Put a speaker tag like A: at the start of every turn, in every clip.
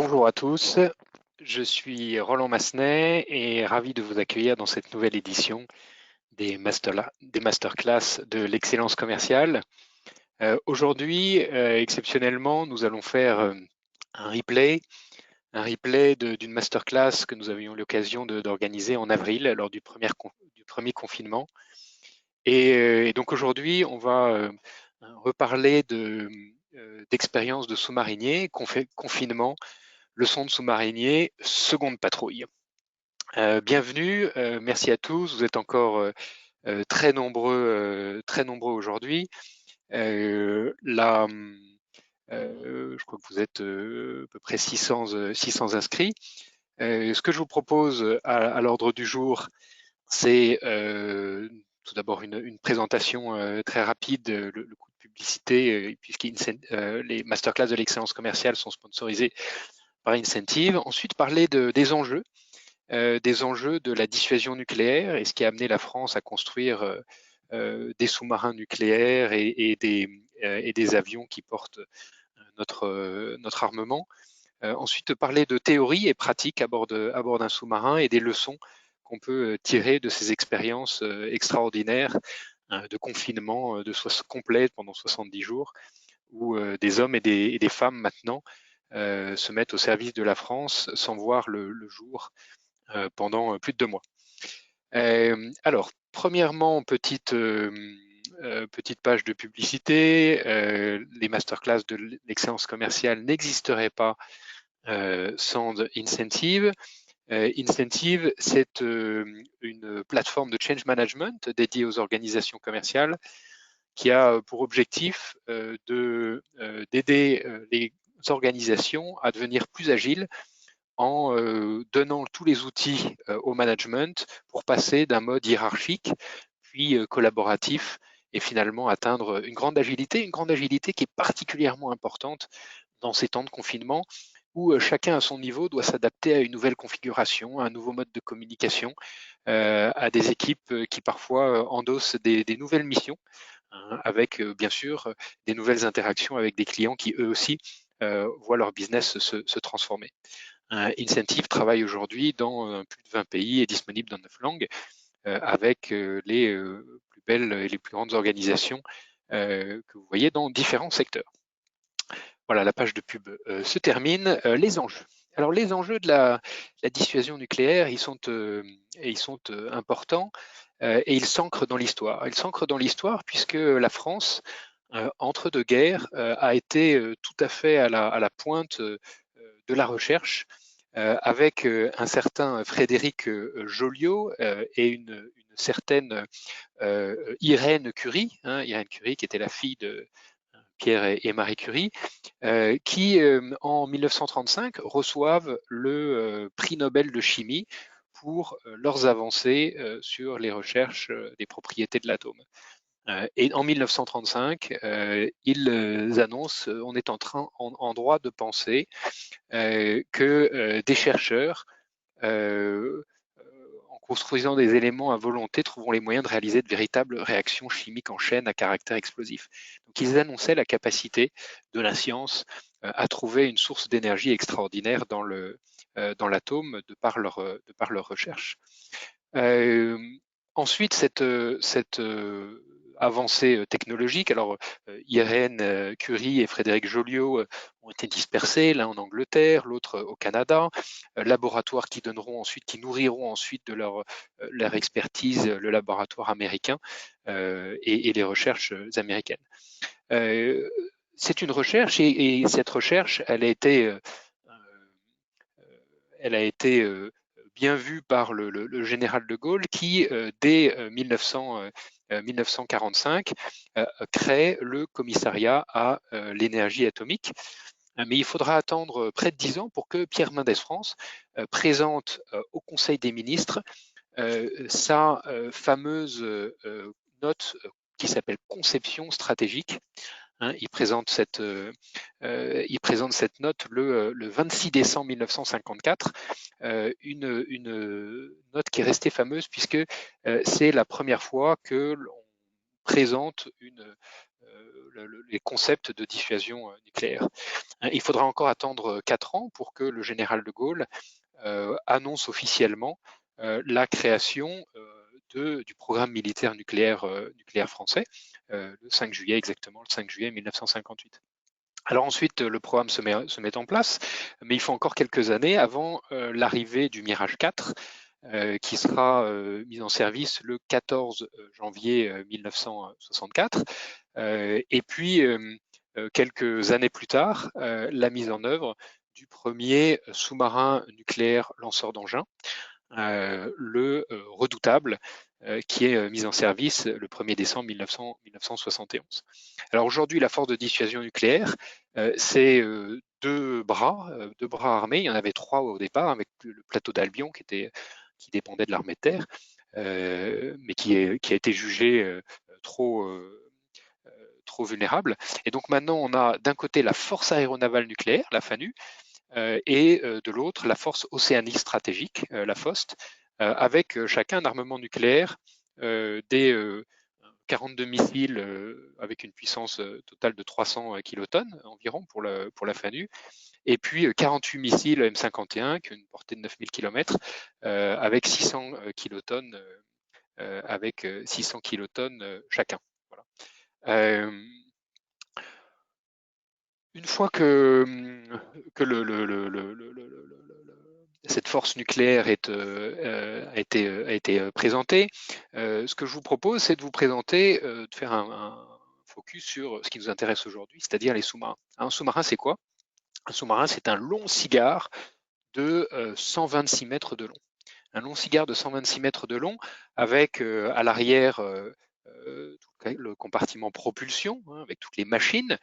A: Bonjour à tous, je suis Roland Massenet et ravi de vous accueillir dans cette nouvelle édition des masterclass de l'excellence commerciale. Aujourd'hui, exceptionnellement, nous allons faire un replay d'une masterclass que nous avions l'occasion d'organiser en avril lors du premier confinement. Et donc aujourd'hui, on va reparler d'expériences de sous-mariniers, confinement, leçon de sous-marinier, seconde patrouille. Bienvenue, merci à tous. Vous êtes encore très nombreux aujourd'hui. Je crois que vous êtes à peu près 600 inscrits. Ce que je vous propose à l'ordre du jour, c'est tout d'abord une présentation très rapide, le coup de publicité, puisque les masterclass de l'excellence commerciale sont sponsorisés par Incentive. Ensuite, parler des enjeux de la dissuasion nucléaire et ce qui a amené la France à construire des sous-marins nucléaires et des avions qui portent notre armement. Ensuite, parler de théorie et pratique à bord d'un sous-marin et des leçons qu'on peut tirer de ces expériences extraordinaires de confinement complet pendant 70 jours, où des hommes et des femmes maintenant se mettent au service de la France sans voir le jour pendant plus de 2 mois. Alors, premièrement, petite page de publicité. Les masterclass de l'excellence commerciale n'existeraient pas sans Incentive. Incentive, c'est une plateforme de change management dédiée aux organisations commerciales qui a pour objectif d'aider les organisations à devenir plus agiles en donnant tous les outils au management pour passer d'un mode hiérarchique puis collaboratif et finalement atteindre une grande agilité qui est particulièrement importante dans ces temps de confinement où chacun à son niveau doit s'adapter à une nouvelle configuration, à un nouveau mode de communication, à des équipes qui parfois endossent des nouvelles missions, hein, avec bien sûr des nouvelles interactions avec des clients qui eux aussi voient leur business se transformer. Incentive travaille aujourd'hui dans plus de 20 pays et disponible dans 9 langues avec les plus belles et les plus grandes organisations que vous voyez dans différents secteurs. Voilà, la page de pub se termine. Les enjeux. Alors les enjeux de la dissuasion nucléaire, ils sont importants et ils s'ancrent dans l'histoire. Ils s'ancrent dans l'histoire puisque la France, entre deux guerres, a été tout à fait à la pointe de la recherche avec un certain Frédéric Joliot et une certaine Irène Curie, hein, Irène Curie qui était la fille de Pierre et Marie Curie, qui en 1935 reçoivent le prix Nobel de chimie pour leurs avancées sur les recherches des propriétés de l'atome. Et en 1935, ils annoncent on est en droit de penser que des chercheurs, en construisant des éléments à volonté, trouveront les moyens de réaliser de véritables réactions chimiques en chaîne à caractère explosif. Donc ils annonçaient la capacité de la science à trouver une source d'énergie extraordinaire dans l'atome de par leur recherche. Ensuite, cette avancée technologique, alors Irène Curie et Frédéric Joliot ont été dispersés, l'un en Angleterre, l'autre au Canada, laboratoires qui nourriront ensuite de leur expertise le laboratoire américain et les recherches américaines. C'est une recherche et cette recherche, elle a été bien vu par le général de Gaulle qui, dès 1945, crée le commissariat à l'énergie atomique. Mais il faudra attendre près de 10 ans pour que Pierre Mendès France présente au Conseil des ministres sa fameuse note qui s'appelle Conception stratégique. Hein, il présente cette note le 26 décembre 1954, une note qui est restée fameuse puisque c'est la première fois que l'on présente les concepts de dissuasion nucléaire. Il faudra encore attendre 4 ans pour que le général de Gaulle annonce officiellement la création du programme militaire nucléaire français, le 5 juillet exactement, le 5 juillet 1958. Alors ensuite, le programme se met en place, mais il faut encore quelques années avant l'arrivée du Mirage 4, qui sera mis en service le 14 janvier 1964. Et puis, quelques années plus tard, la mise en œuvre du premier sous-marin nucléaire lanceur d'engins, le Redoutable, qui est mis en service le 1er décembre 1971. Alors aujourd'hui, la force de dissuasion nucléaire, c'est deux bras armés. Il y en avait 3 au départ, avec le plateau d'Albion qui dépendait de l'armée de terre, mais qui a été jugé trop vulnérable. Et donc maintenant, on a d'un côté la force aéronavale nucléaire, la FANU, et de l'autre la force océanique stratégique, la FOST, avec chacun un armement nucléaire, des 42 missiles avec une puissance totale de 300 kilotonnes environ pour la FANU, et puis 48 missiles M51 qui ont une portée de 9000 km avec 600 kilotonnes, chacun. Voilà. Une fois que cette force nucléaire a été présentée, ce que je vous propose, c'est de vous présenter, de faire un focus sur ce qui nous intéresse aujourd'hui, c'est-à-dire les sous-marins. Un sous-marin, c'est quoi? Un sous-marin, c'est un long cigare de 126 mètres de long. Un long cigare de 126 mètres de long avec à l'arrière le compartiment propulsion, avec toutes les machines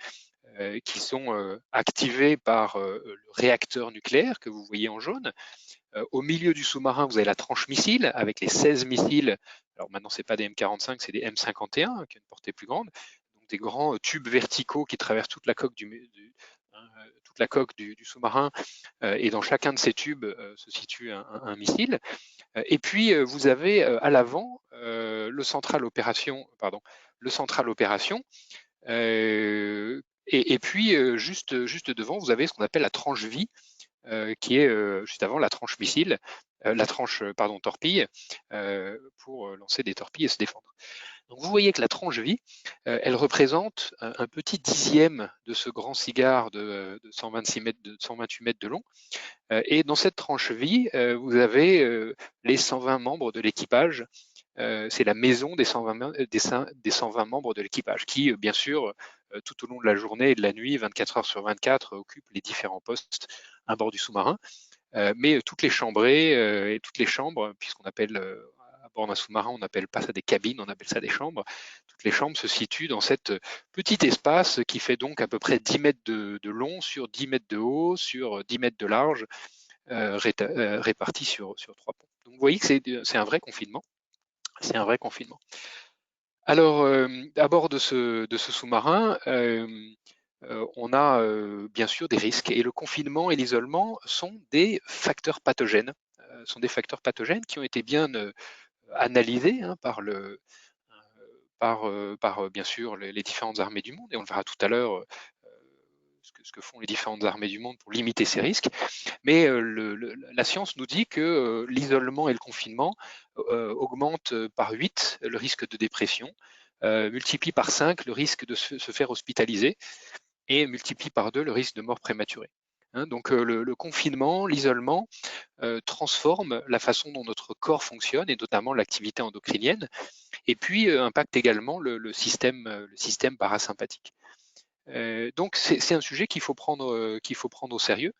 A: qui sont activées par le réacteur nucléaire que vous voyez en jaune. Au milieu du sous-marin, vous avez la tranche missile avec les 16 missiles. Alors maintenant, ce n'est pas des M45, c'est des M51 qui ont une portée plus grande. Donc des grands tubes verticaux qui traversent toute la coque du sous-marin. Et dans chacun de ces tubes se situe un missile. Et puis, vous avez à l'avant le central opération, et puis juste devant, vous avez ce qu'on appelle la tranche vie, qui est juste avant la tranche missile, torpille, pour lancer des torpilles et se défendre. Donc vous voyez que la tranche vie, elle représente un petit dixième de ce grand cigare de 128 mètres de long. Et dans cette tranche vie, vous avez les 120 membres de l'équipage. C'est la maison des 120 membres de l'équipage qui, bien sûr, tout au long de la journée et de la nuit, 24 heures sur 24, occupent les différents postes à bord du sous-marin. Mais toutes les chambrées et toutes les chambres, puisqu'on appelle à bord d'un sous-marin, on n'appelle pas ça des cabines, on appelle ça des chambres. Toutes les chambres se situent dans cet petit espace qui fait donc à peu près 10 mètres de long sur 10 mètres de haut sur 10 mètres de large, répartis sur 3 ponts. Donc vous voyez que c'est un vrai confinement. C'est un vrai confinement. Alors, à bord de ce sous-marin, on a bien sûr des risques, et le confinement et l'isolement sont des facteurs pathogènes. Qui ont été bien analysés par bien sûr les différentes armées du monde, et on le verra tout à l'heure ce que font les différentes armées du monde pour limiter ces risques. Mais la science nous dit que l'isolement et le confinement augmentent par 8 le risque de dépression, multiplient par 5 le risque de se faire hospitaliser, et multiplie par 2 le risque de mort prématurée. Donc le confinement, l'isolement transforme la façon dont notre corps fonctionne, et notamment l'activité endocrinienne, et puis impacte également le système parasympathique. Donc c'est un sujet qu'il faut prendre au sérieux,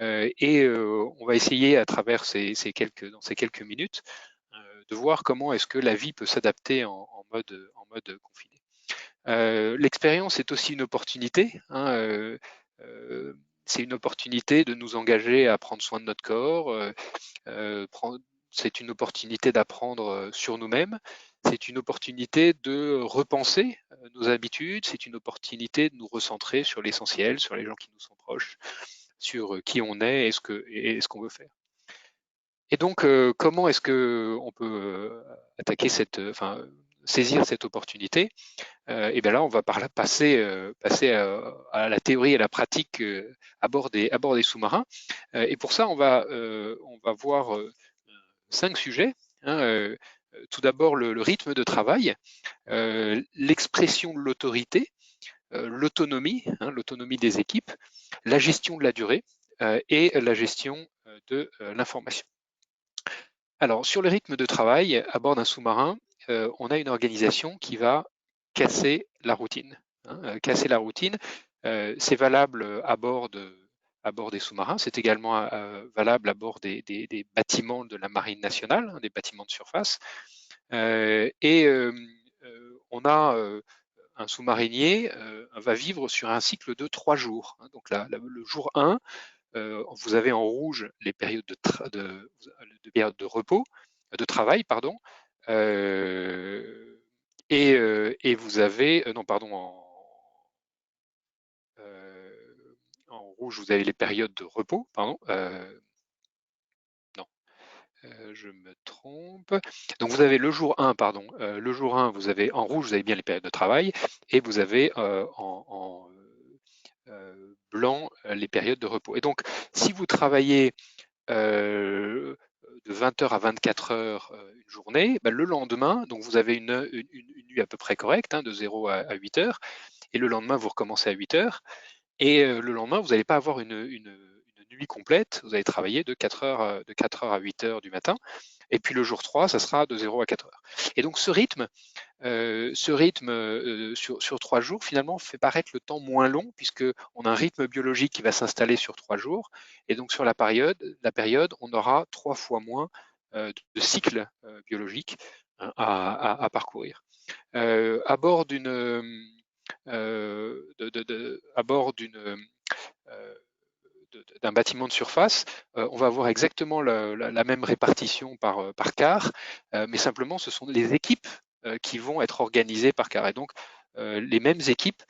A: et on va essayer à travers dans ces quelques minutes de voir comment est-ce que la vie peut s'adapter en mode confiné. L'expérience est aussi une opportunité. C'est une opportunité de nous engager à prendre soin de notre corps. C'est une opportunité d'apprendre sur nous-mêmes. C'est une opportunité de repenser nos habitudes. C'est une opportunité de nous recentrer sur l'essentiel, sur les gens qui nous sont proches, sur qui on est et ce qu'on veut faire. Et donc, comment est-ce qu'on peut attaquer saisir cette opportunité, et bien là, on va passer à la théorie et à la pratique à bord des sous-marins. Et pour ça, on va voir 5 sujets. Hein. Tout d'abord, le rythme de travail, l'expression de l'autorité, l'autonomie, hein, l'autonomie des équipes, la gestion de la durée et la gestion de l'information. Alors, sur le rythme de travail, à bord d'un sous-marin, on a une organisation qui va casser la routine. Hein. Casser la routine, c'est valable à bord des sous-marins, c'est également valable à bord des bâtiments de la Marine nationale, hein, des bâtiments de surface. On a un sous-marinier va vivre sur un cycle de 3 jours. Hein. Donc le jour 1, vous avez en rouge les périodes de repos, de travail, pardon, et vous avez, non pardon, en rouge vous avez les périodes de repos, pardon, non, je me trompe. Donc vous avez le jour 1, pardon, le jour 1, vous avez en rouge, vous avez bien les périodes de travail, et vous avez en blanc les périodes de repos. Et donc, si vous travaillez de 20h à 24h une journée, le lendemain, donc vous avez une nuit à peu près correcte, hein, de 0 à 8h, et le lendemain, vous recommencez à 8h, et le lendemain, vous n'allez pas avoir une nuit complète, vous allez travailler de 4h à 8h du matin, et puis le jour 3, ça sera de 0 à 4h. Et donc ce rythme sur 3 jours, finalement, fait paraître le temps moins long, puisqu'on a un rythme biologique qui va s'installer sur 3 jours. Et donc, sur la période, on aura 3 fois moins de cycles biologiques hein, à parcourir. À bord d'un bâtiment de surface, on va avoir exactement la même répartition par quart, mais simplement ce sont les équipes qui vont être organisées par quart. Et donc les mêmes équipes,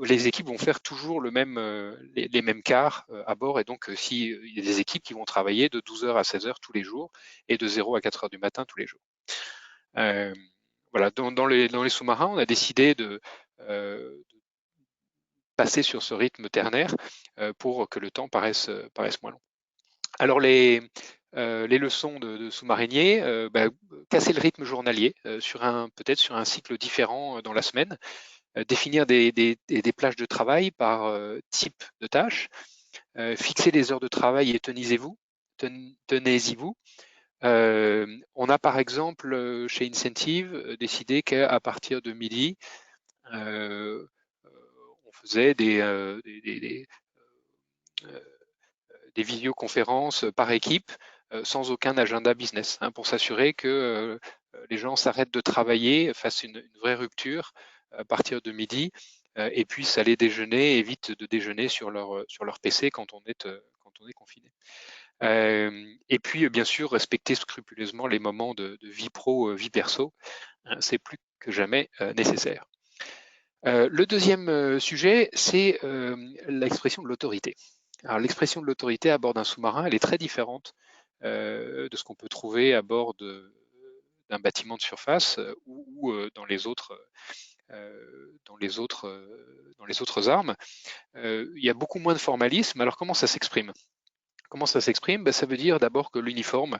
A: les équipes vont faire toujours les mêmes quarts à bord. Et donc il y a des équipes qui vont travailler de 12h à 16h tous les jours et de 0 à 4h du matin tous les jours. Voilà, dans les sous-marins, on a décidé de passer sur ce rythme ternaire pour que le temps paraisse moins long. Alors les leçons de sous-marinier, casser le rythme journalier peut-être sur un cycle différent dans la semaine, définir des plages de travail par type de tâche, fixer les heures de travail et tenez-y-vous. On a par exemple chez Incentive décidé qu'à partir de midi, on faisait des visioconférences par équipe sans aucun agenda business, hein, pour s'assurer que les gens s'arrêtent de travailler, fassent une vraie rupture à partir de midi et puissent aller déjeuner, évitent de déjeuner sur leur PC quand on est confiné. Et puis, bien sûr, respecter scrupuleusement les moments de vie pro, vie perso, hein, c'est plus que jamais nécessaire. Le deuxième sujet, c'est l'expression de l'autorité. Alors, l'expression de l'autorité à bord d'un sous-marin, elle est très différente de ce qu'on peut trouver à bord d'un bâtiment de surface ou dans les autres armes. Il y a beaucoup moins de formalisme. Alors, comment ça s'exprime? Ça veut dire d'abord que l'uniforme,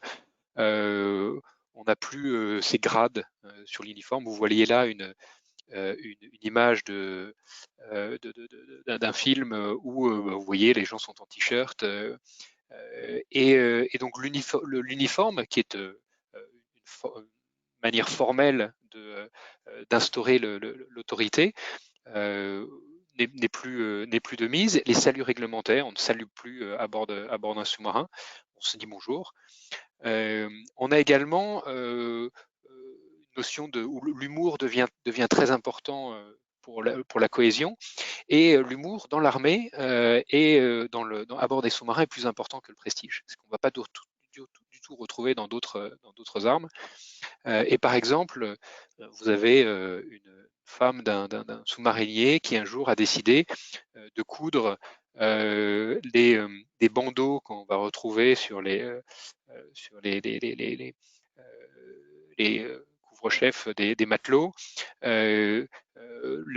A: on n'a plus ces grades sur l'uniforme. Vous voyez là une image d'un film où vous voyez les gens sont en t-shirt et donc l'uniforme qui est une manière formelle d'instaurer l'autorité n'est plus de mise. Les saluts réglementaires, on ne salue plus à bord d'un sous-marin, on se dit bonjour. On a également une notion où l'humour devient très important pour la cohésion, et l'humour dans l'armée et à bord des sous-marins est plus important que le prestige, ce qu'on ne va pas du tout retrouver dans d'autres armes. Et par exemple, vous avez une femme d'un sous-marinier qui un jour a décidé de coudre des bandeaux qu'on va retrouver sur les couvre-chef des matelots, le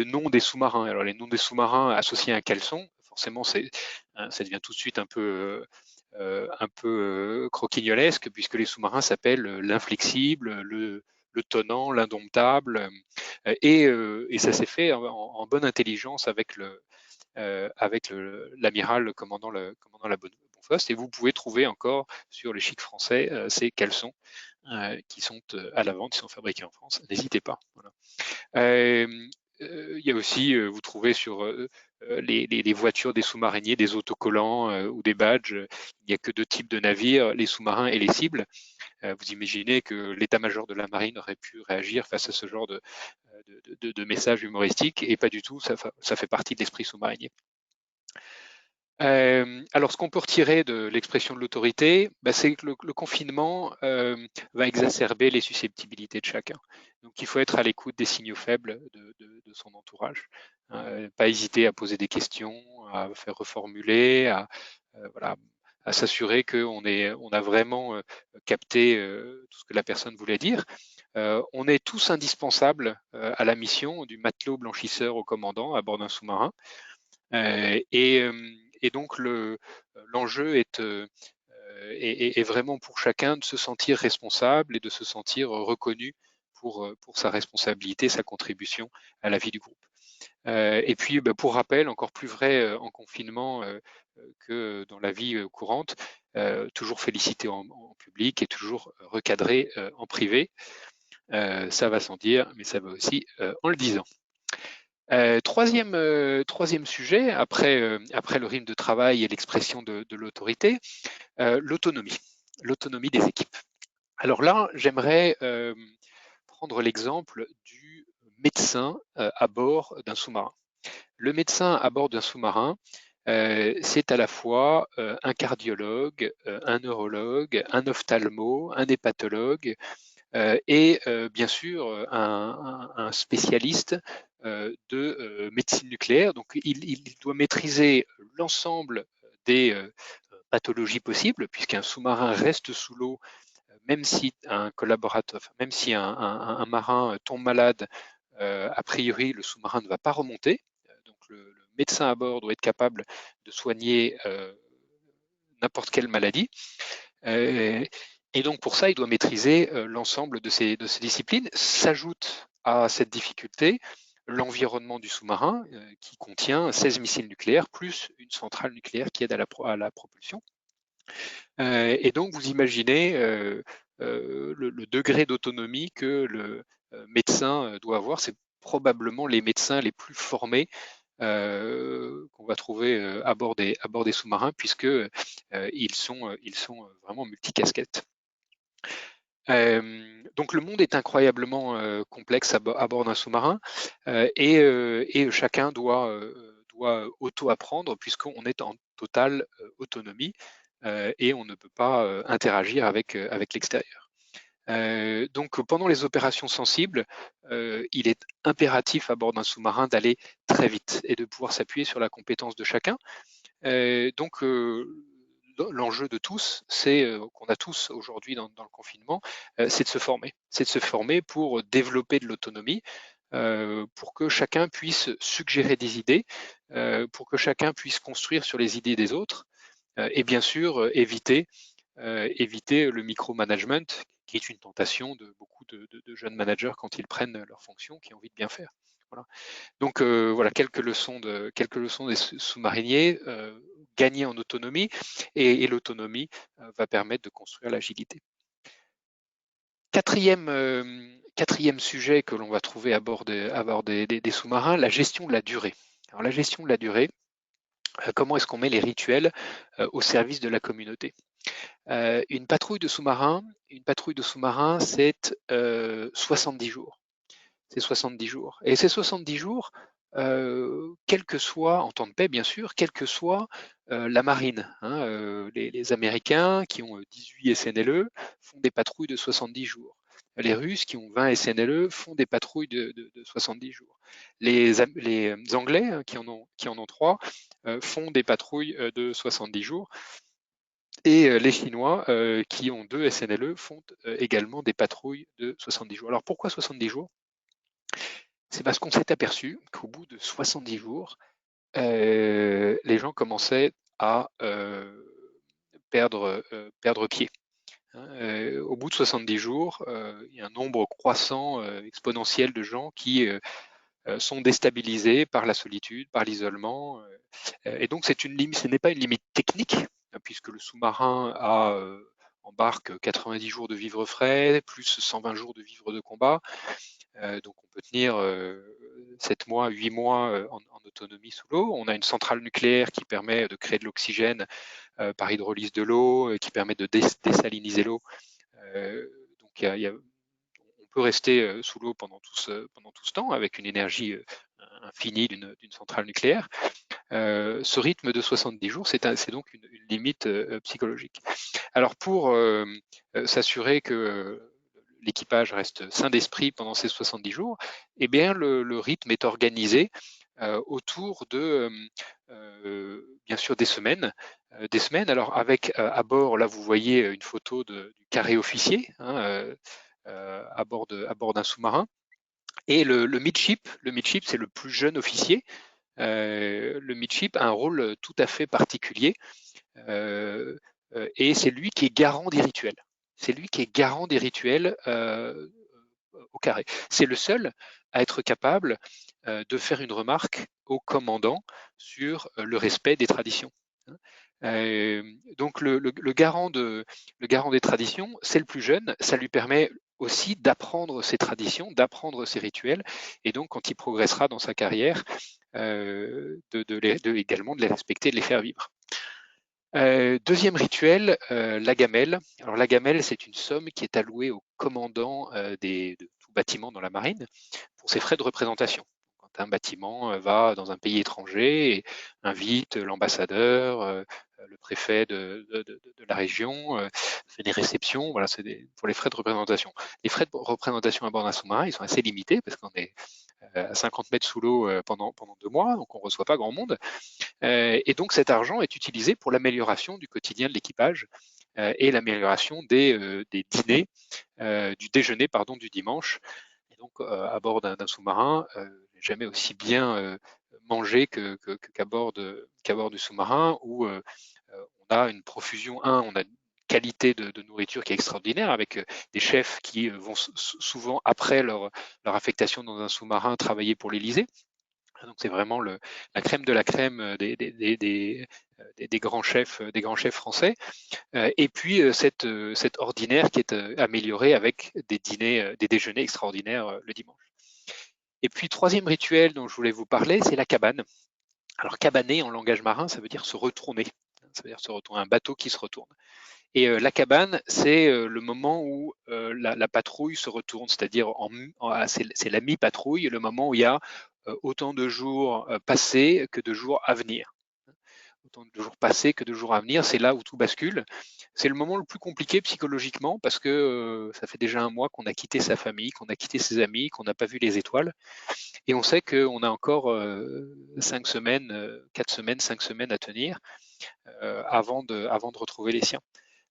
A: nom des sous-marins. Alors les noms des sous-marins associés à un caleçon, forcément ça devient tout de suite un peu croquignolesque, puisque les sous-marins s'appellent l'inflexible, le tonnant, l'indomptable, et ça s'est fait en bonne intelligence avec l'amiral commandant la bonne Bonfosse, et vous pouvez trouver encore sur les chics français ces caleçons qui sont à la vente, qui sont fabriqués en France. N'hésitez pas. Voilà. Il y a aussi, vous trouvez sur les voitures des sous-mariniers, des autocollants ou des badges. Il n'y a que deux types de navires, les sous-marins et les cibles. Vous imaginez que l'état-major de la marine aurait pu réagir face à ce genre de messages humoristiques, et pas du tout, ça fait partie de l'esprit sous-marinier. Alors, ce qu'on peut retirer de l'expression de l'autorité, c'est que le confinement va exacerber les susceptibilités de chacun. Donc, il faut être à l'écoute des signaux faibles de son entourage. Pas hésiter à poser des questions, à faire reformuler, voilà, à s'assurer qu'on a vraiment capté tout ce que la personne voulait dire. On est tous indispensables à la mission du matelot blanchisseur au commandant à bord d'un sous-marin. Et donc l'enjeu est vraiment pour chacun de se sentir responsable et de se sentir reconnu pour sa responsabilité, sa contribution à la vie du groupe. Et puis, pour rappel, encore plus vrai en confinement que dans la vie courante, toujours féliciter en public et toujours recadrer en privé. Ça va sans dire, mais ça va aussi en le disant. Troisième sujet, après le rythme de travail et l'expression de l'autorité, l'autonomie des équipes. Alors là, j'aimerais prendre l'exemple du médecin à bord d'un sous-marin. Le médecin à bord d'un sous-marin, c'est à la fois un cardiologue, un neurologue, un ophtalmo, un hépatologue, et bien sûr un spécialiste de médecine nucléaire. Donc il doit maîtriser l'ensemble des pathologies possibles, puisqu'un sous-marin reste sous l'eau, même si un collaborateur, même si un marin tombe malade, a priori le sous-marin ne va pas remonter. Donc le médecin à bord doit être capable de soigner n'importe quelle maladie. Et donc pour ça, il doit maîtriser l'ensemble de ces disciplines. S'ajoute à cette difficulté l'environnement du sous-marin qui contient 16 missiles nucléaires plus une centrale nucléaire qui aide à la propulsion. Et donc vous imaginez le degré d'autonomie que le médecin doit avoir. C'est probablement les médecins les plus formés qu'on va trouver à bord des sous-marins, puisque ils sont vraiment multicasquettes. Donc le monde est incroyablement complexe à bord d'un sous-marin, et chacun doit auto-apprendre, puisqu'on est en totale autonomie et on ne peut pas interagir avec l'extérieur. Donc pendant les opérations sensibles, il est impératif à bord d'un sous-marin d'aller très vite et de pouvoir s'appuyer sur la compétence de chacun. Donc l'enjeu de tous, c'est qu'on a tous aujourd'hui dans le confinement, c'est de se former. C'est de se former pour développer de l'autonomie, pour que chacun puisse suggérer des idées, pour que chacun puisse construire sur les idées des autres, et bien sûr éviter le micromanagement, qui est une tentation de beaucoup de jeunes managers quand ils prennent leurs fonctions, qui ont envie de bien faire. Voilà. Donc voilà quelques leçons des sous-mariniers, gagner en autonomie, et l'autonomie va permettre de construire l'agilité. Quatrième sujet que l'on va trouver à bord des sous-marins, la gestion de la durée. Alors la gestion de la durée, comment est-ce qu'on met les rituels au service de la communauté? Une patrouille de sous-marins, c'est 70 jours. C'est 70 jours. Et ces 70 jours, quel que soit, en temps de paix bien sûr, quelle que soit la marine. Les Américains qui ont 18 SNLE font des patrouilles de 70 jours. Les Russes qui ont 20 SNLE font des patrouilles de 70 jours. Les Anglais qui en ont 3 font des patrouilles de 70 jours. Et les Chinois, qui ont 2 SNLE, font également des patrouilles de 70 jours. Alors pourquoi 70 jours? C'est parce qu'on s'est aperçu qu'au bout de 70 jours, les gens commençaient à perdre pied. Hein. Au bout de 70 jours, il y a un nombre croissant, exponentiel de gens qui sont déstabilisés par la solitude, par l'isolement. Et donc ce n'est pas une limite technique, puisque le sous-marin embarque 90 jours de vivre frais, plus 120 jours de vivre de combat. Donc on peut tenir 7 mois, 8 mois en autonomie sous l'eau. On a une centrale nucléaire qui permet de créer de l'oxygène par hydrolyse de l'eau, qui permet de désaliniser l'eau. Donc on peut rester sous l'eau pendant tout ce temps avec une énergie infinie d'une centrale nucléaire. Ce rythme de 70 jours, c'est donc une limite psychologique. Alors pour s'assurer que l'équipage reste sain d'esprit pendant ces 70 jours, eh bien le rythme est organisé autour de, bien sûr, des semaines. Alors avec à bord, là vous voyez une photo du carré officier, hein, à bord d'un sous-marin. Et le midship, c'est le plus jeune officier. Le midship a un rôle tout à fait particulier et c'est lui qui est garant des rituels. C'est lui qui est garant des rituels au carré. C'est le seul à être capable de faire une remarque au commandant sur le respect des traditions. Donc le garant des traditions, c'est le plus jeune, ça lui permet aussi d'apprendre ses traditions, d'apprendre ses rituels, et donc quand il progressera dans sa carrière, également de les respecter, de les faire vivre. Deuxième rituel, la gamelle. Alors la gamelle, c'est une somme qui est allouée au commandant de tout bâtiment dans la marine pour ses frais de représentation. Quand un bâtiment va dans un pays étranger et invite l'ambassadeur, le préfet de la région, fait des réceptions, voilà, c'est pour les frais de représentation. Les frais de représentation à bord d'un sous-marin, ils sont assez limités parce qu'on est à 50 mètres sous l'eau pendant 2 mois, donc on ne reçoit pas grand monde. Et donc cet argent est utilisé pour l'amélioration du quotidien de l'équipage et l'amélioration des dîners, du déjeuner pardon, du dimanche. Et donc à bord d'un sous-marin, jamais aussi bien mangé qu'à bord du sous-marin où on a une profusion, on a une qualité de nourriture qui est extraordinaire avec des chefs qui vont souvent après leur affectation dans un sous-marin travailler pour l'Élysée. Donc c'est vraiment la crème de la crème des grands chefs français. Et puis cet ordinaire qui est amélioré avec des déjeuners extraordinaires le dimanche. Et puis troisième rituel dont je voulais vous parler, c'est la cabane. Alors cabaner en langage marin, ça veut dire se retourner. Ça veut dire se retourner, un bateau qui se retourne. Et la cabane, c'est le moment où la patrouille se retourne, c'est-à-dire c'est la mi-patrouille, le moment où il y a autant de jours passés que de jours à venir. Autant de jours passés que de jours à venir, c'est là où tout bascule. C'est le moment le plus compliqué psychologiquement parce que ça fait déjà un mois qu'on a quitté sa famille, qu'on a quitté ses amis, qu'on n'a pas vu les étoiles. Et on sait qu'on a encore 5 semaines, 4 semaines, 5 semaines à tenir avant de retrouver les siens.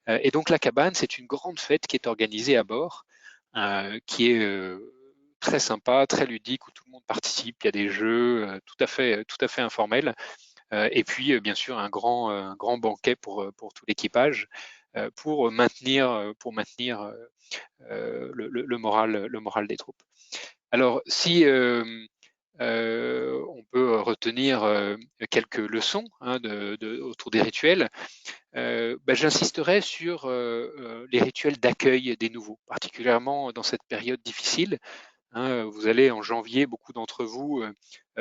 A: Et donc la cabane, c'est une grande fête qui est organisée à bord, qui est très sympa, très ludique, où tout le monde participe. Il y a des jeux tout à fait informels. Et puis, bien sûr, un grand banquet pour tout l'équipage, pour maintenir le moral des troupes. Alors, si on peut retenir quelques leçons autour des rituels, j'insisterai sur les rituels d'accueil des nouveaux, particulièrement dans cette période difficile. Vous allez en janvier, beaucoup d'entre vous,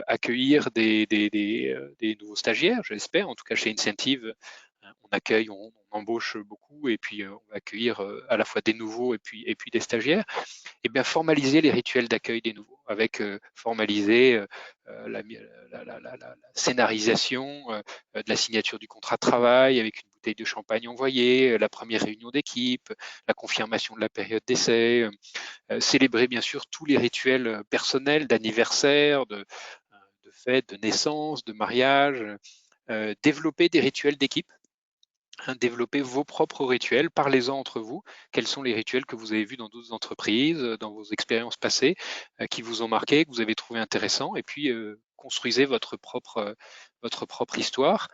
A: accueillir des nouveaux stagiaires, je l'espère. En tout cas, chez Incentive, on accueille, on embauche beaucoup et puis on va accueillir à la fois des nouveaux et puis des stagiaires. Et bien formaliser les rituels d'accueil des nouveaux, avec formaliser la scénarisation de la signature du contrat de travail, avec une bouteille de champagne envoyée, la première réunion d'équipe, la confirmation de la période d'essai, célébrer bien sûr tous les rituels personnels d'anniversaire, de fête, de naissance, de mariage, développer des rituels d'équipe. Développer vos propres rituels, parlez-en entre vous. Quels sont les rituels que vous avez vus dans d'autres entreprises, dans vos expériences passées, qui vous ont marqué, que vous avez trouvé intéressant, et puis construisez votre propre histoire.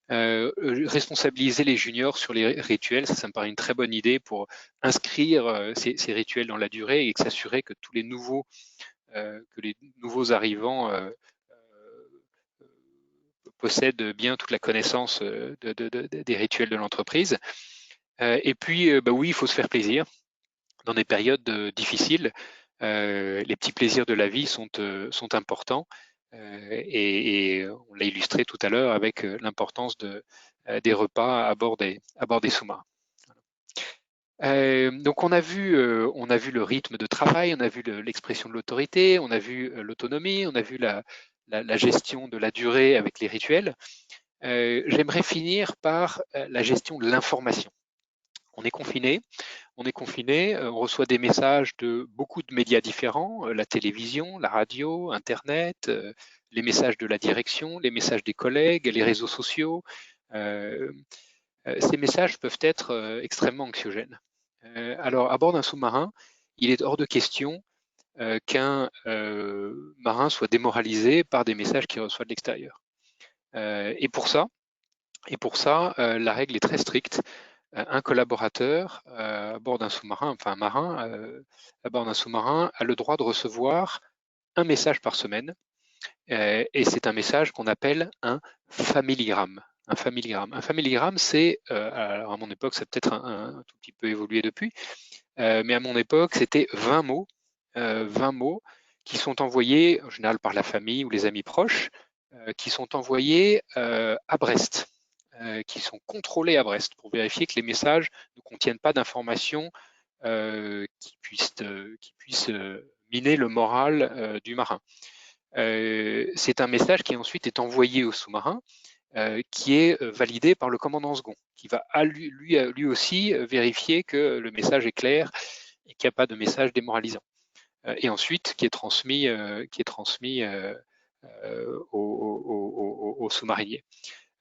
A: Responsabiliser les juniors sur les rituels, ça me paraît une très bonne idée pour inscrire ces rituels dans la durée et s'assurer que tous les nouveaux arrivants possèdent bien toute la connaissance des rituels de l'entreprise. Et puis, oui, il faut se faire plaisir dans des périodes difficiles. Les petits plaisirs de la vie sont importants et on l'a illustré tout à l'heure avec l'importance des repas à bord des sous-marins. Donc on a vu le rythme de travail, on a vu l'expression de l'autorité, on a vu l'autonomie, on a vu la gestion de la durée avec les rituels. J'aimerais finir par la gestion de l'information. On est confiné, on reçoit des messages de beaucoup de médias différents, la télévision, la radio, Internet, les messages de la direction, les messages des collègues, les réseaux sociaux. Ces messages peuvent être extrêmement anxiogènes. Alors, à bord d'un sous-marin, il est hors de question qu'un marin soit démoralisé par des messages qu'il reçoit de l'extérieur. Et pour ça, la règle est très stricte. Un collaborateur à bord d'un sous-marin, enfin un marin à bord d'un sous-marin, a le droit de recevoir un message par semaine. Et c'est un message qu'on appelle un familigramme. Un familigramme, c'est, alors à mon époque, ça a peut-être un tout petit peu évolué depuis, mais à mon époque, c'était 20 mots, 20 mots qui sont envoyés, en général par la famille ou les amis proches, qui sont envoyés à Brest, qui sont contrôlés à Brest pour vérifier que les messages ne contiennent pas d'informations qui puissent miner le moral du marin. C'est un message qui ensuite est envoyé au sous-marin, qui est validé par le commandant second, qui va lui aussi vérifier que le message est clair et qu'il n'y a pas de message démoralisant. Et ensuite, qui est transmis aux sous-mariniers.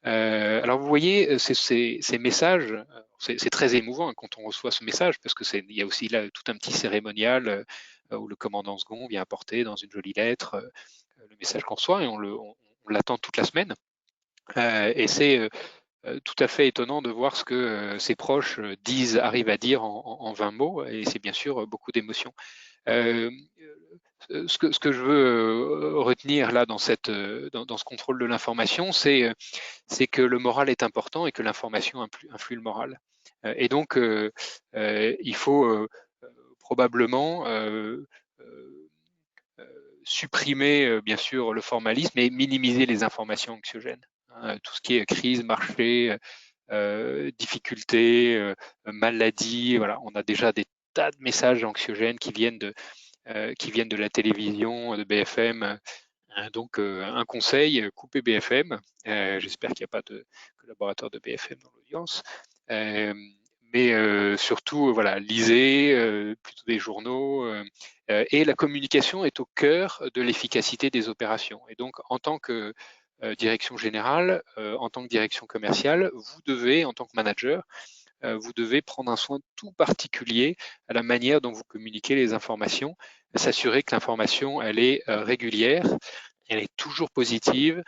A: Alors vous voyez, ces messages, c'est très émouvant quand on reçoit ce message, parce qu'il y a aussi là tout un petit cérémonial où le commandant second vient apporter dans une jolie lettre le message qu'on reçoit et on l'attend toute la semaine. Et c'est tout à fait étonnant de voir ce que ses proches arrivent à dire en 20 mots, et c'est bien sûr beaucoup d'émotions. Ce que je veux retenir là dans ce contrôle de l'information, c'est que le moral est important et que l'information influe le moral. Et donc, il faut probablement supprimer bien sûr le formalisme et minimiser les informations anxiogènes. Tout ce qui est crise, marché, difficultés, maladies, voilà, on a déjà des tas de messages anxiogènes qui viennent de la télévision, de BFM. Donc un conseil, coupez BFM. J'espère qu'il n'y a pas de collaborateurs de BFM dans l'audience. Mais surtout, voilà, lisez plutôt des journaux. Et la communication est au cœur de l'efficacité des opérations. Et donc, en tant que direction générale, en tant que direction commerciale, vous devez, en tant que manager, vous devez prendre un soin tout particulier à la manière dont vous communiquez les informations, s'assurer que l'information, elle est régulière, elle est toujours positive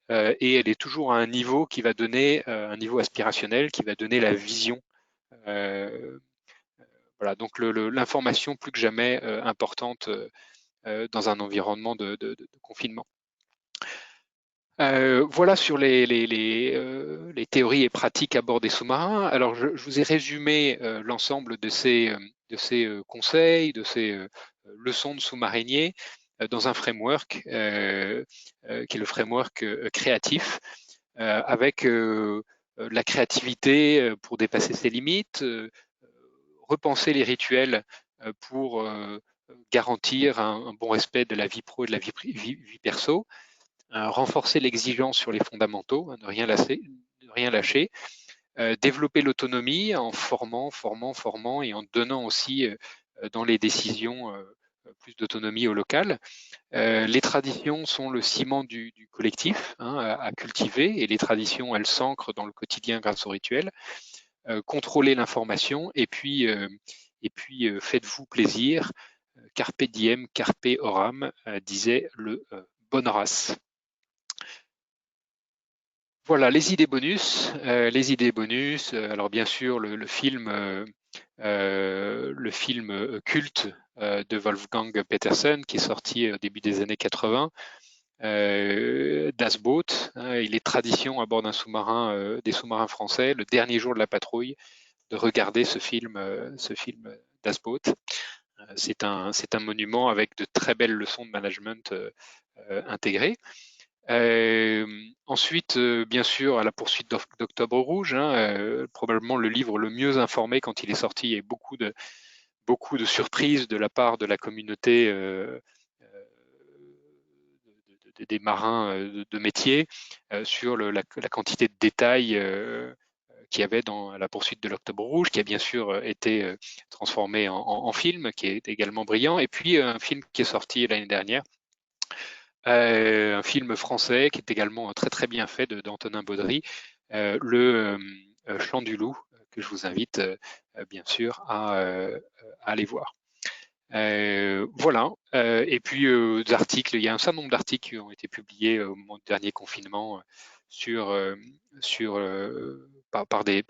A: et elle est toujours à un niveau qui va donner, un niveau aspirationnel qui va donner la vision. Voilà, donc l'information plus que jamais importante dans un environnement de confinement. Voilà sur les théories et pratiques à bord des sous-marins. Alors, je vous ai résumé l'ensemble de ces conseils, de ces leçons de sous-mariniers dans un framework qui est le framework créatif, avec la créativité pour dépasser ses limites, repenser les rituels pour garantir un bon respect de la vie pro et de la vie perso, renforcer l'exigence sur les fondamentaux, ne rien lâcher, développer l'autonomie en formant et en donnant aussi dans les décisions plus d'autonomie au local. Les traditions sont le ciment du collectif, hein, à cultiver, et les traditions, elles s'ancrent dans le quotidien grâce au rituel. Contrôlez l'information, et puis faites-vous plaisir. Carpe diem, carpe oram, disait le bon Horace. Voilà les idées bonus. Alors bien sûr le film culte de Wolfgang Petersen qui est sorti au début des années 80. Das Boot, hein, il est tradition à bord d'un sous-marin, des sous-marins français, le dernier jour de la patrouille, de regarder ce film Das Boot. C'est un monument avec de très belles leçons de management intégrées. Ensuite, bien sûr, à la poursuite d'Octobre Rouge, hein, probablement le livre le mieux informé quand il est sorti, et beaucoup de surprises de la part de la communauté des marins de métier sur la quantité de détails qu'il y avait dans la poursuite de l'Octobre Rouge, qui a bien sûr été transformé en film, qui est également brillant, et puis un film qui est sorti l'année dernière, un film français qui est également très très bien fait d'Antonin Baudry, le Chant du loup, que je vous invite bien sûr à aller voir. Voilà. Et puis des articles, il y a un certain nombre d'articles qui ont été publiés au moment du dernier confinement par des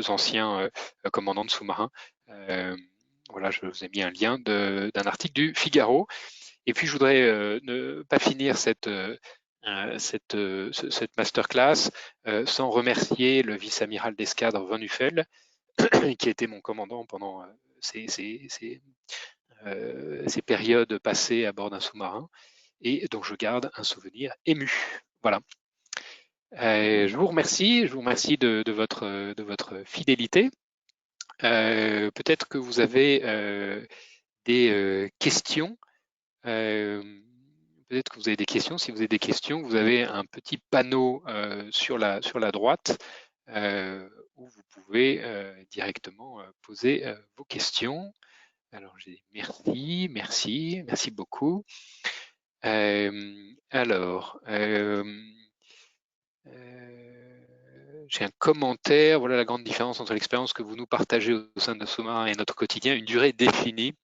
A: anciens commandants de sous-marins. Voilà, je vous ai mis un lien d'un article du Figaro. Et puis je voudrais ne pas finir cette masterclass sans remercier le vice-amiral d'escadre Van Uffel, qui a été mon commandant pendant ces périodes passées à bord d'un sous-marin, et dont je garde un souvenir ému. Voilà. Je vous remercie de votre fidélité. Peut-être que vous avez des questions. Peut-être que vous avez des questions. Si vous avez des questions, vous avez un petit panneau sur la droite où vous pouvez directement poser vos questions. Alors, merci beaucoup. Alors, j'ai un commentaire. Voilà la grande différence entre l'expérience que vous nous partagez au sein de sous-marin et notre quotidien, une durée définie.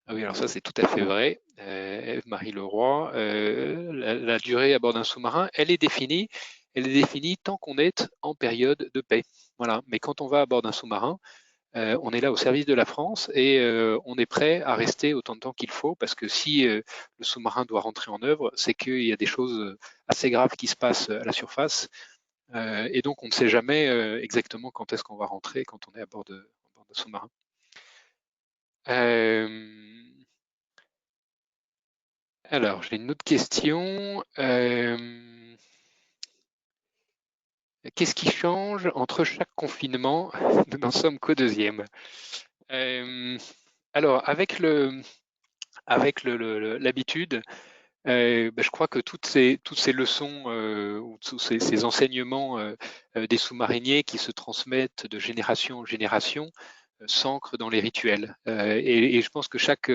A: Ah oui, alors ça c'est tout à fait vrai, Marie Leroy. La durée à bord d'un sous-marin, elle est définie tant qu'on est en période de paix. Voilà. Mais quand on va à bord d'un sous-marin, on est là au service de la France, et on est prêt à rester autant de temps qu'il faut, parce que si le sous-marin doit rentrer en œuvre, c'est qu'il y a des choses assez graves qui se passent à la surface, et donc on ne sait jamais exactement quand est-ce qu'on va rentrer quand on est à bord d'un sous-marin. Alors, j'ai une autre question. Qu'est-ce qui change entre chaque confinement? Nous n'en sommes qu'au deuxième. Alors, avec l'habitude, je crois que toutes ces leçons ou tous ces enseignements des sous-mariniers qui se transmettent de génération en génération s'ancrent dans les rituels. Et je pense que chaque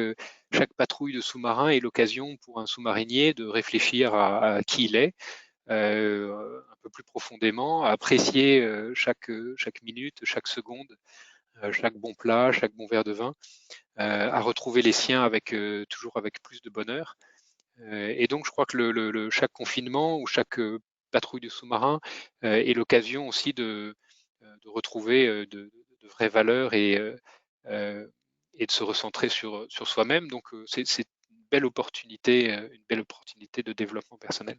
A: patrouille de sous-marin est l'occasion pour un sous-marinier de réfléchir à qui il est un peu plus profondément, à apprécier chaque minute, chaque seconde, chaque bon plat, chaque bon verre de vin, à retrouver les siens toujours avec plus de bonheur. Et donc, je crois que chaque confinement ou chaque patrouille de sous-marin est l'occasion aussi de retrouver de vraies valeurs et de se recentrer sur soi-même. Donc, c'est une belle opportunité de développement personnel.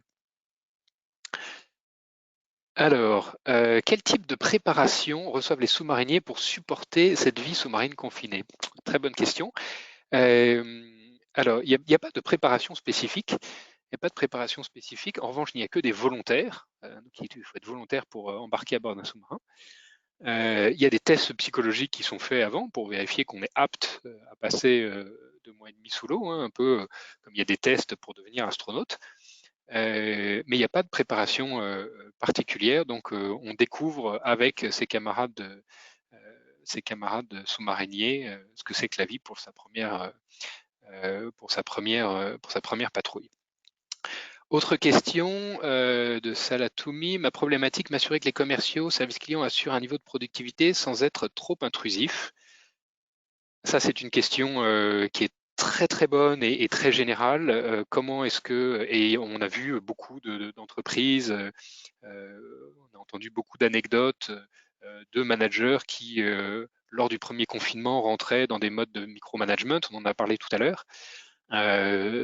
A: Alors, quel type de préparation reçoivent les sous-mariniers pour supporter cette vie sous-marine confinée? Très bonne question. Alors, il n'y a pas de préparation spécifique. Il n'y a pas de préparation spécifique. En revanche, il n'y a que des volontaires. Il faut être volontaire pour embarquer à bord d'un sous-marin. Il y a des tests psychologiques qui sont faits avant pour vérifier qu'on est apte à passer 2 mois et demi sous l'eau, hein, un peu comme il y a des tests pour devenir astronaute. Mais il n'y a pas de préparation particulière, donc on découvre avec ses camarades sous-mariniers ce que c'est que la vie pour sa première pour sa première patrouille. Autre question de Salatoumi. Ma problématique, m'assurer que les commerciaux, services clients assurent un niveau de productivité sans être trop intrusif. Ça, c'est une question qui est très très bonne et très générale. Comment est-ce que, et on a vu beaucoup d'entreprises, on a entendu beaucoup d'anecdotes de managers qui, lors du premier confinement, rentraient dans des modes de micromanagement, on en a parlé tout à l'heure.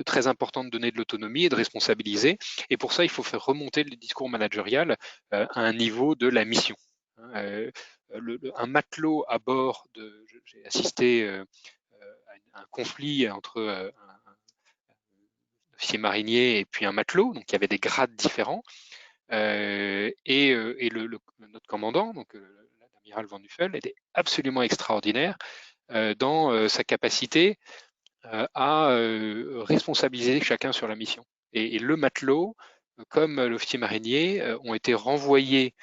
A: Très important de donner de l'autonomie et de responsabiliser. Et pour ça, il faut faire remonter le discours managérial à un niveau de la mission. Un matelot à bord j'ai assisté à un conflit entre un officier marinier et puis un matelot, donc il y avait des grades différents. Et notre commandant, donc l'amiral Van Nuffel, était absolument extraordinaire dans sa capacité à responsabiliser chacun sur la mission. Et le matelot, comme l'officier marinier, ont été renvoyés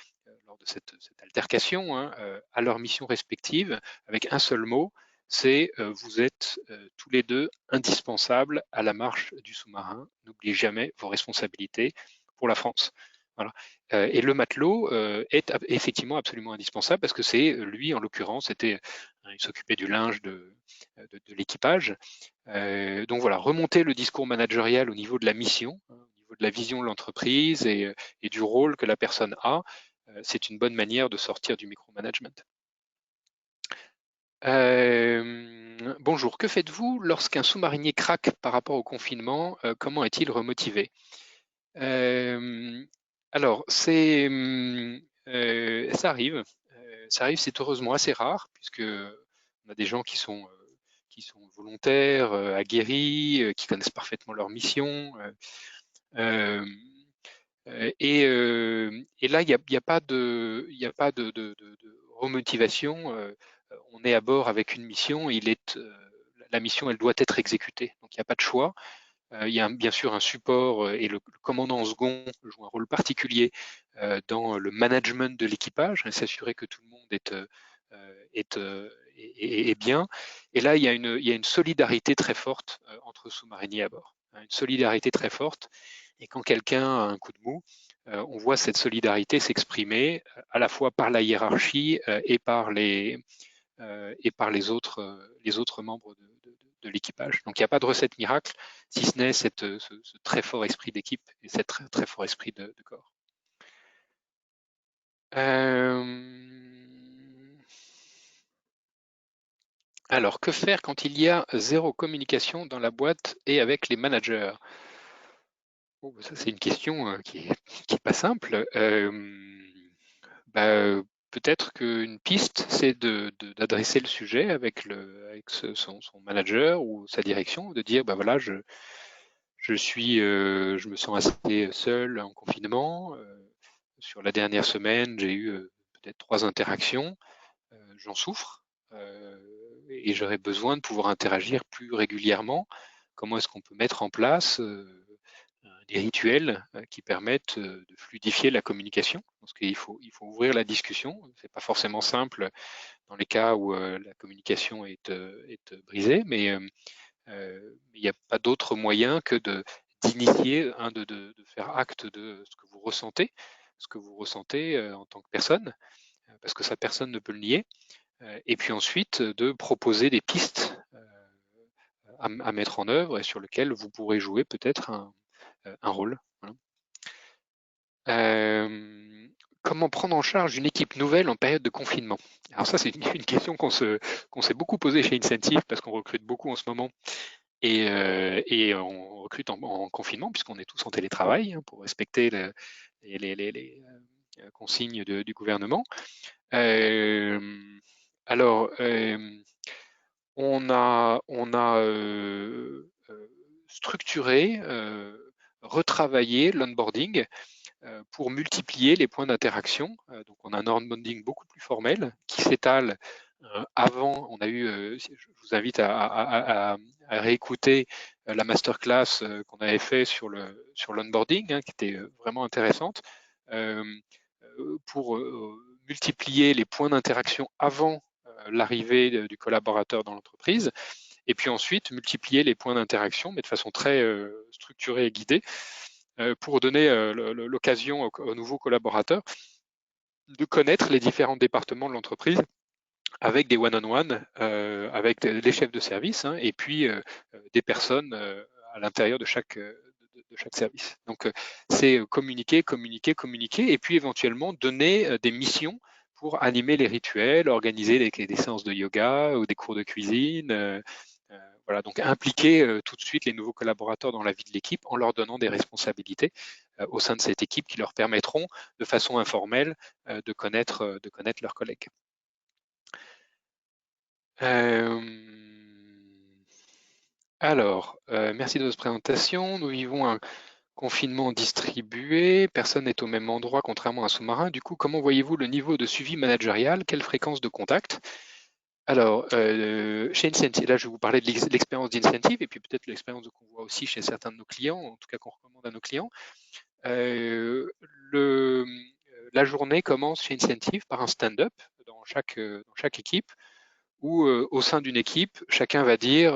A: lors de cette altercation à leurs missions respectives avec un seul mot, c'est vous êtes tous les deux indispensables à la marche du sous-marin. N'oubliez jamais vos responsabilités pour la France. Voilà. Et le matelot est effectivement absolument indispensable parce que c'est lui, en l'occurrence, il s'occupait du linge de l'équipage. Donc voilà, remonter le discours managérial au niveau de la mission, au niveau de la vision de l'entreprise et du rôle que la personne a, c'est une bonne manière de sortir du micromanagement. Bonjour, que faites-vous lorsqu'un sous-marinier craque par rapport au confinement? Comment est-il remotivé? Alors, ça arrive. Ça arrive, c'est heureusement assez rare, puisque on a des gens qui sont volontaires, aguerris, qui connaissent parfaitement leur mission. Et là, il n'y a pas de remotivation. On est à bord avec une mission. La mission, elle doit être exécutée. Donc, il n'y a pas de choix. Il y a bien sûr un support et le commandant en second joue un rôle particulier dans le management de l'équipage, et s'assurer que tout le monde est bien. Et là, il y a une solidarité très forte entre sous-mariniers à bord. Une solidarité très forte. Et quand quelqu'un a un coup de mou, on voit cette solidarité s'exprimer à la fois par la hiérarchie et par les autres membres de l'équipage. Donc il n'y a pas de recette miracle, si ce n'est ce très fort esprit d'équipe et ce très, très fort esprit de corps. Alors, que faire quand il y a zéro communication dans la boîte et avec les managers? Ça, c'est une question qui est pas simple. Peut-être qu'une piste, c'est d'adresser le sujet avec son manager ou sa direction, de dire, voilà, je me sens assez seul en confinement. Sur la dernière semaine, j'ai eu peut-être 3 interactions. J'en souffre et j'aurais besoin de pouvoir interagir plus régulièrement. Comment est-ce qu'on peut mettre en place des rituels qui permettent de fluidifier la communication? Parce qu'il faut ouvrir la discussion. C'est pas forcément simple dans les cas où la communication est brisée, mais il n'y a pas d'autre moyen que d'initier, de faire acte de ce que vous ressentez en tant que personne, parce que ça, personne ne peut le nier. Et puis ensuite, de proposer des pistes à mettre en œuvre et sur lesquelles vous pourrez jouer peut-être un rôle. Voilà. Comment prendre en charge une équipe nouvelle en période de confinement? Alors ça, c'est une question qu'on s'est beaucoup posée chez Incentive parce qu'on recrute beaucoup en ce moment et on recrute en confinement puisqu'on est tous en télétravail pour respecter les consignes du gouvernement. Alors, on a structuré, retravaillé l'onboarding pour multiplier les points d'interaction. Donc, on a un onboarding beaucoup plus formel qui s'étale avant. Je vous invite à réécouter la masterclass qu'on avait fait sur l'onboarding, qui était vraiment intéressante, pour multiplier les points d'interaction avant l'arrivée du collaborateur dans l'entreprise. et puis ensuite multiplier les points d'interaction, mais de façon très structurée et guidée, pour donner l'occasion aux nouveaux collaborateurs de connaître les différents départements de l'entreprise avec des one-on-one, avec les chefs de service, et puis des personnes à l'intérieur de chaque service. Donc c'est communiquer, communiquer, communiquer, et puis éventuellement donner des missions pour animer les rituels, organiser des séances de yoga ou des cours de cuisine. Voilà, donc impliquer tout de suite les nouveaux collaborateurs dans la vie de l'équipe en leur donnant des responsabilités au sein de cette équipe qui leur permettront de façon informelle de connaître leurs collègues. Alors, merci de votre présentation. Nous vivons un confinement distribué, personne n'est au même endroit contrairement à un sous-marin. Du coup, comment voyez-vous le niveau de suivi managérial? Quelle fréquence de contact? Alors, chez Incentive, là je vais vous parler de l'expérience d'Incentive et puis peut-être l'expérience qu'on voit aussi chez certains de nos clients, en tout cas qu'on recommande à nos clients. La journée commence chez Incentive par un stand-up dans chaque équipe où au sein d'une équipe, chacun va dire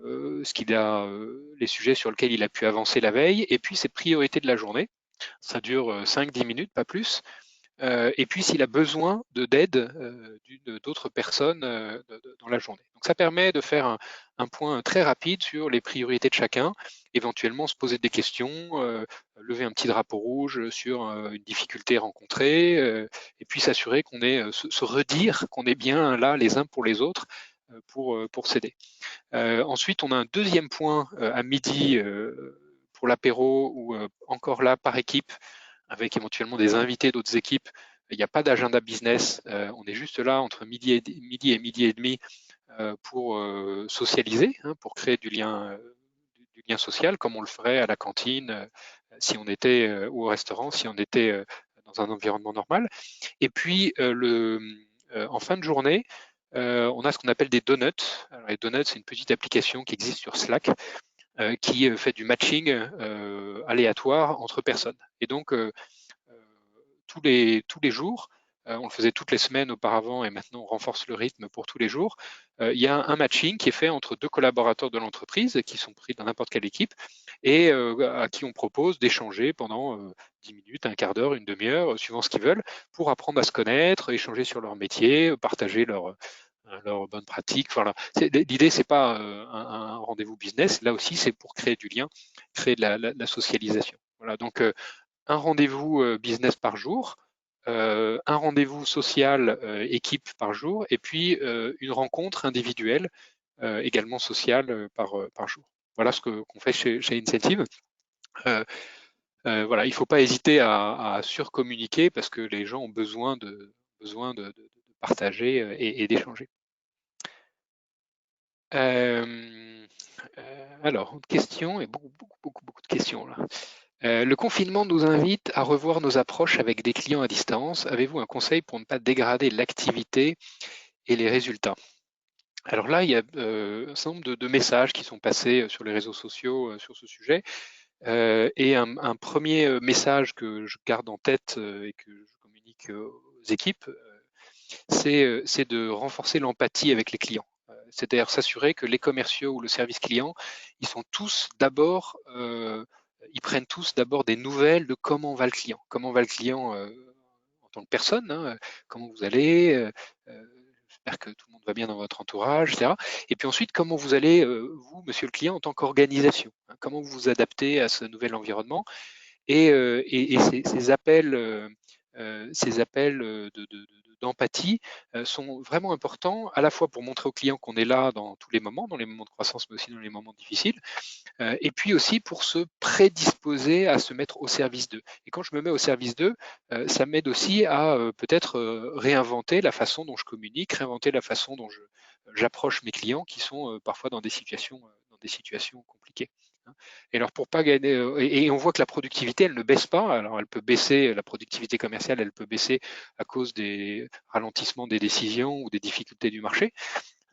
A: les sujets sur lesquels il a pu avancer la veille et puis ses priorités de la journée. Ça dure 5-10 minutes, pas plus. Et puis s'il a besoin d'aide d'autres personnes dans la journée. Donc ça permet de faire un point très rapide sur les priorités de chacun, éventuellement se poser des questions, lever un petit drapeau rouge sur une difficulté rencontrée, et puis s'assurer qu'on est, se redire qu'on est bien là les uns pour les autres pour s'aider. Ensuite, on a un deuxième point à midi pour l'apéro, où encore là par équipe, avec éventuellement des invités d'autres équipes. Il n'y a pas d'agenda business, on est juste là entre midi et midi et demi pour socialiser, pour créer du lien social, comme on le ferait à la cantine si on était ou au restaurant, si on était dans un environnement normal. Et puis en fin de journée, on a ce qu'on appelle des donuts. Alors, les donuts, c'est une petite application qui existe sur Slack qui fait du matching aléatoire entre personnes. Et donc tous les jours, on le faisait toutes les semaines auparavant et maintenant on renforce le rythme pour tous les jours. Il y a un matching qui est fait entre deux collaborateurs de l'entreprise qui sont pris dans n'importe quelle équipe et à qui on propose d'échanger pendant 10 minutes, un quart d'heure, une demi-heure, suivant ce qu'ils veulent, pour apprendre à se connaître, échanger sur leur métier, partager leurs bonnes pratiques. Voilà. L'idée, c'est pas un rendez-vous business. Là aussi, c'est pour créer du lien, créer de la socialisation. Voilà. Donc, un rendez-vous business par jour, un rendez-vous social équipe par jour, et puis une rencontre individuelle également sociale par jour. Voilà ce qu'on fait chez Incentive. Voilà, il ne faut pas hésiter à surcommuniquer parce que les gens ont besoin de partager et d'échanger. Alors, une question et beaucoup de questions là. Le confinement nous invite à revoir nos approches avec des clients à distance. Avez-vous un conseil pour ne pas dégrader l'activité et les résultats? Alors là, il y a un certain nombre de messages qui sont passés sur les réseaux sociaux sur ce sujet. Et un premier message que je garde en tête et que je communique aux équipes, c'est de renforcer l'empathie avec les clients. C'est-à-dire s'assurer que les commerciaux ou le service client, ils sont tous d'abord, ils prennent tous d'abord des nouvelles de comment va le client, en tant que personne, comment vous allez, j'espère que tout le monde va bien dans votre entourage, etc. Et puis ensuite, comment vous allez, vous, monsieur le client, en tant qu'organisation, comment vous vous adaptez à ce nouvel environnement et ces appels d'empathie sont vraiment importants, à la fois pour montrer aux clients qu'on est là dans tous les moments de croissance, mais aussi dans les moments difficiles, et puis aussi pour se prédisposer à se mettre au service d'eux. Et quand je me mets au service d'eux, ça m'aide aussi à peut-être réinventer la façon dont je communique, réinventer la façon dont j'approche mes clients qui sont parfois dans des situations compliquées. Et alors pour pas gagner, et on voit que la productivité, elle ne baisse pas. Alors elle peut baisser, la productivité commerciale, elle peut baisser à cause des ralentissements des décisions ou des difficultés du marché.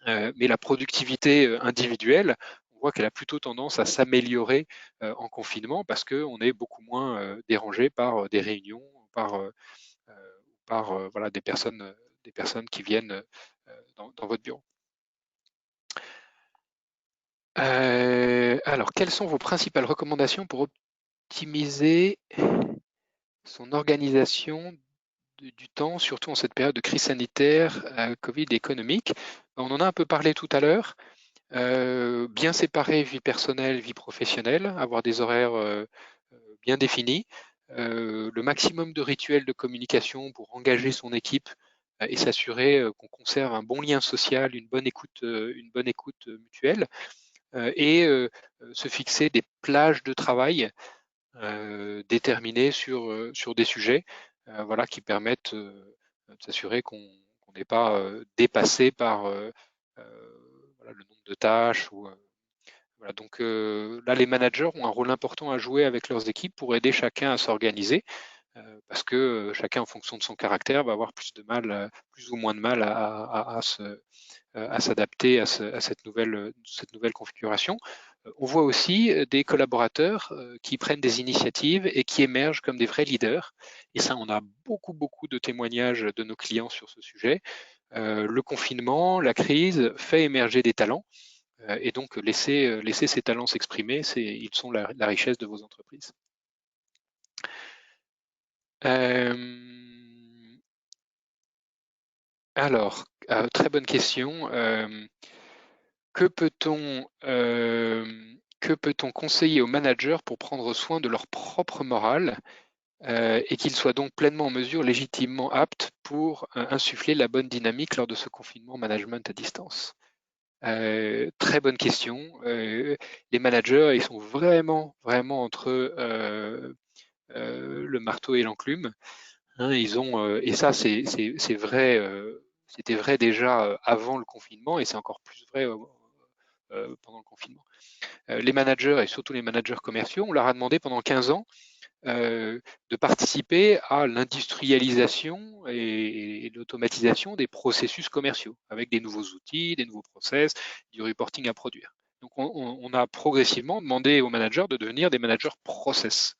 A: Mais la productivité individuelle, on voit qu'elle a plutôt tendance à s'améliorer en confinement parce qu'on est beaucoup moins dérangé par des réunions, par voilà, des personnes qui viennent dans votre bureau. Alors, quelles sont vos principales recommandations pour optimiser son organisation du temps, surtout en cette période de crise sanitaire, Covid et économique? On en a un peu parlé tout à l'heure. Bien séparer vie personnelle, vie professionnelle, avoir des horaires bien définis, le maximum de rituels de communication pour engager son équipe et s'assurer qu'on conserve un bon lien social, une bonne écoute mutuelle, et se fixer des plages de travail déterminées sur des sujets, voilà, qui permettent de s'assurer qu'on n'est pas dépassé par voilà, le nombre de tâches ou voilà, donc là, les managers ont un rôle important à jouer avec leurs équipes pour aider chacun à s'organiser, parce que chacun, en fonction de son caractère, va avoir plus ou moins de mal à s'adapter à cette nouvelle configuration. On voit aussi des collaborateurs qui prennent des initiatives et qui émergent comme des vrais leaders. Et ça, on a beaucoup de témoignages de nos clients sur ce sujet. Le confinement, la crise fait émerger des talents. Et donc, laisser ces talents s'exprimer, ils sont la richesse de vos entreprises. Alors, très bonne question. Que peut-on conseiller aux managers pour prendre soin de leur propre morale et qu'ils soient donc pleinement en mesure, légitimement aptes pour insuffler la bonne dynamique lors de ce confinement management à distance? Très bonne question. Les managers, ils sont vraiment entre le marteau et l'enclume. Hein, et ça, c'est vrai. C'était vrai déjà avant le confinement et c'est encore plus vrai pendant le confinement. Les managers et surtout les managers commerciaux, on leur a demandé pendant 15 ans de participer à l'industrialisation et l'automatisation des processus commerciaux avec des nouveaux outils, des nouveaux process, du reporting à produire. Donc on a progressivement demandé aux managers de devenir des managers process.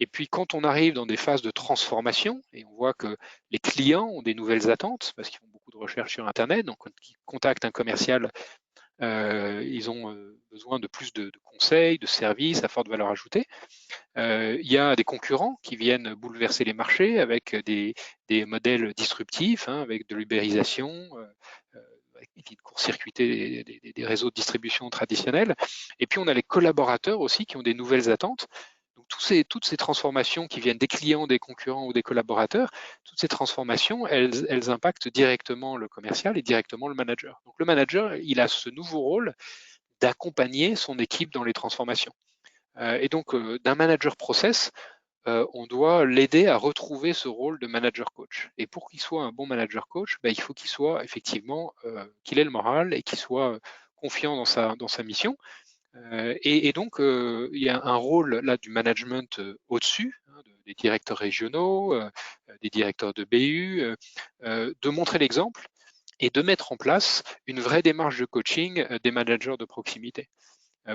A: Et puis quand on arrive dans des phases de transformation, et on voit que les clients ont des nouvelles attentes, parce qu'ils font beaucoup de recherches sur Internet, donc quand ils contactent un commercial, ils ont besoin de plus de conseils, de services à forte valeur ajoutée. Il y a des concurrents qui viennent bouleverser les marchés avec des modèles disruptifs, hein, avec de l'ubérisation, qui court-circuiter des réseaux de distribution traditionnels. Et puis on a les collaborateurs aussi qui ont des nouvelles attentes. Donc toutes ces transformations qui viennent des clients, des concurrents ou des collaborateurs, toutes ces transformations, elles impactent directement le commercial et directement le manager. Donc le manager, il a ce nouveau rôle d'accompagner son équipe dans les transformations. Et donc d'un manager process, on doit l'aider à retrouver ce rôle de manager coach. Et pour qu'il soit un bon manager coach, il faut qu'il soit effectivement, qu'il ait le moral et qu'il soit confiant dans sa mission. Et donc, il y a un rôle là du management au-dessus, hein, des directeurs régionaux, des directeurs de BU, de montrer l'exemple et de mettre en place une vraie démarche de coaching des managers de proximité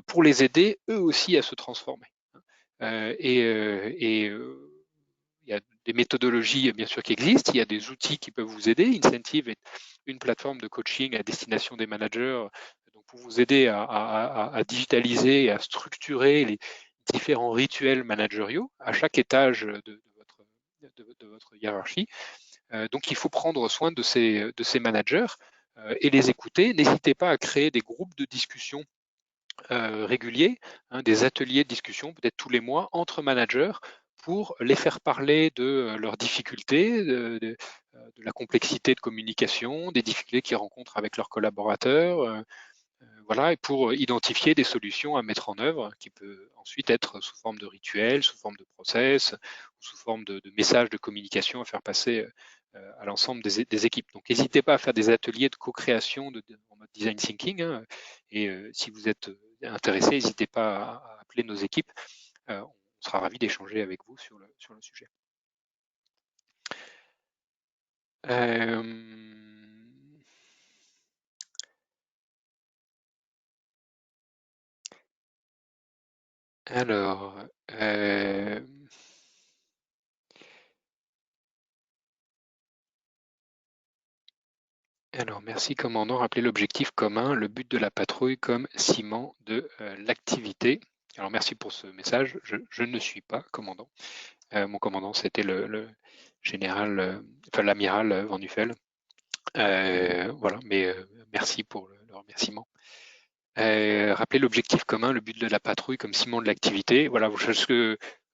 A: pour les aider eux aussi à se transformer. Et il y a des méthodologies bien sûr qui existent, il y a des outils qui peuvent vous aider. Incentive est une plateforme de coaching à destination des managers donc pour vous aider à digitaliser et à structurer les différents rituels managériaux à chaque étage de votre hiérarchie. Donc il faut prendre soin de ces managers et les écouter. N'hésitez pas à créer des groupes de discussion réguliers, hein, des ateliers de discussion, peut-être tous les mois, entre managers pour les faire parler de leurs difficultés, de la complexité de communication, des difficultés qu'ils rencontrent avec leurs collaborateurs, voilà, et pour identifier des solutions à mettre en œuvre qui peut ensuite être sous forme de rituels, sous forme de process, ou sous forme de messages de communication à faire passer à l'ensemble des équipes. Donc n'hésitez pas à faire des ateliers de co-création en mode design thinking, hein, et si vous êtes intéressé, n'hésitez pas à appeler nos équipes. On sera ravis d'échanger avec vous sur le sujet. Euh, alors, Alors, merci commandant. Rappelez l'objectif commun, le but de la patrouille comme ciment de l'activité. Alors, merci pour ce message. Je ne suis pas commandant. Mon commandant, c'était le général, enfin l'amiral Van Nuffel. Voilà, mais merci pour le remerciement. Rappeler l'objectif commun, le but de la patrouille comme ciment de l'activité. Voilà,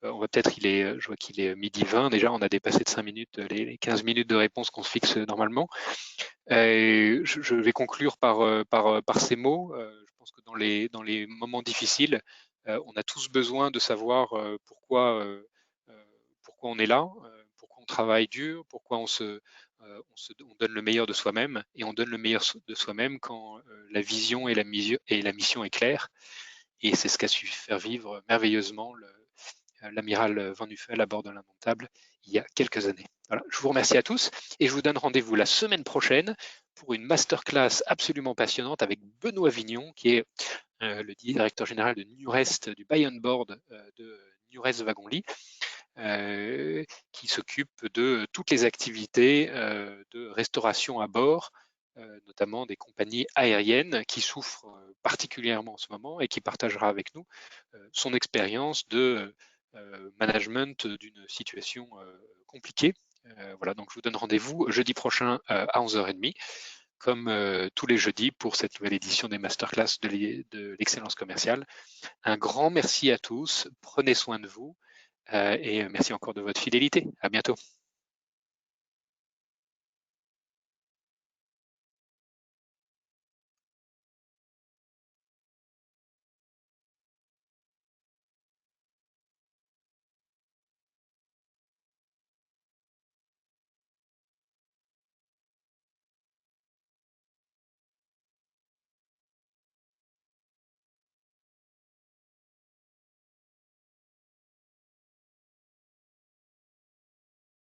A: on va peut-être, je vois qu'il est midi 20, déjà on a dépassé de 5 minutes les 15 minutes de réponse qu'on se fixe normalement. Je vais conclure par ces mots. Je pense que dans les moments difficiles, on a tous besoin de savoir pourquoi on est là, pourquoi on travaille dur, pourquoi on donne le meilleur de soi-même, et on donne le meilleur de soi-même quand la vision et la mission est claire. Et c'est ce qu'a su faire vivre merveilleusement l'amiral Van Nuffel à bord de l'Indomptable il y a quelques années. Voilà, je vous remercie à tous et je vous donne rendez-vous la semaine prochaine pour une masterclass absolument passionnante avec Benoît Vignon, qui est le directeur général de Nurest, du Buy on Board de Nurest Wagon-Lit, qui s'occupe de toutes les activités de restauration à bord, notamment des compagnies aériennes qui souffrent particulièrement en ce moment, et qui partagera avec nous son expérience de management d'une situation compliquée. Voilà, donc je vous donne rendez-vous jeudi prochain à 11h30, comme tous les jeudis, pour cette nouvelle édition des masterclass de l'excellence commerciale. Un grand merci à tous, prenez soin de vous et merci encore de votre fidélité. À bientôt.